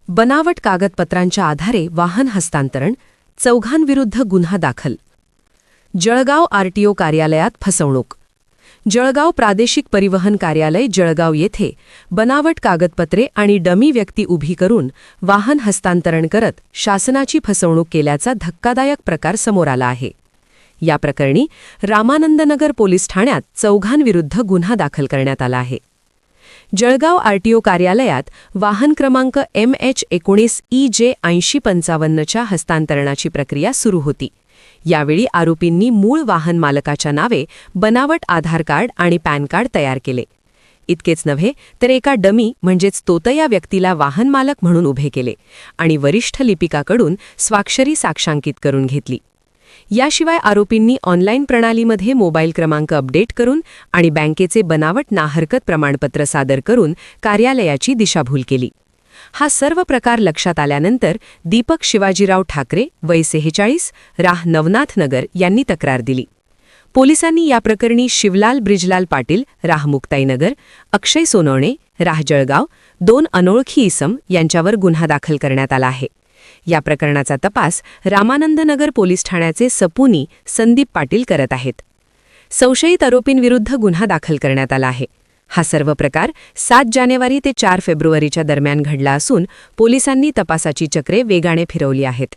बनावट कागदपत्रांच्या आधारे वाहन हस्तांतरण, चौघांविरुद्ध गुन्हा दाखल. जळगाव आरटीओ कार्यालयात फसवणूक. जळगाव प्रादेशिक परिवहन कार्यालय जळगाव येथे बनावट कागदपत्रे आणि डमी व्यक्ती उभी करून वाहन हस्तांतरण करत शासनाची फसवणूक केल्याचा धक्कादायक प्रकार समोर आला आहे. या प्रकरणी रामानंदनगर पोलीस ठाण्यात चौघांविरुद्ध गुन्हा दाखल करण्यात आला आहे. जळगाव आरटीओ कार्यालयात वाहन क्रमांक MH19EJ8055च्या हस्तांतरणाची प्रक्रिया सुरू होती. यावेळी आरोपींनी मूळ वाहन मालकाच्या नावे बनावट आधार कार्ड आणि पॅन कार्ड तयार केले. इतकेच नव्हे तर एका डमी म्हणजेच तोतया व्यक्तीला वाहन मालक म्हणून उभे केले आणि वरिष्ठ लिपिकाकडून स्वाक्षरी साक्षांकित करून घेतली. याशिवाय आरोपींनी ऑनलाईन प्रणालीमध्ये मोबाईल क्रमांक अपडेट करून आणि बँकेचे बनावट नाहरकत प्रमाणपत्र सादर करून कार्यालयाची दिशाभूल केली. हा सर्व प्रकार लक्षात आल्यानंतर दीपक शिवाजीराव ठाकरे वय 46 राह नवनाथनगर यांनी तक्रार दिली. पोलिसांनी या प्रकरणी शिवलाल ब्रिजलाल पाटील राह मुक्ताईनगर, अक्षय सोनवणे राह जळगाव, 2 अनोळखी इसम यांच्यावर गुन्हा दाखल करण्यात आला आहे. या प्रकरणाचा तपास रामानंदनगर पोलीस ठाण्याचे सपुनी संदीप पाटील करत आहेत. संशयित आरोपींविरुद्ध गुन्हा दाखल करण्यात आला आहे. हा सर्व प्रकार 7 जानेवारी ते 4 फेब्रुवारीच्या दरम्यान घडला असून पोलिसांनी तपासाची चक्रे वेगाने फिरवली आहेत.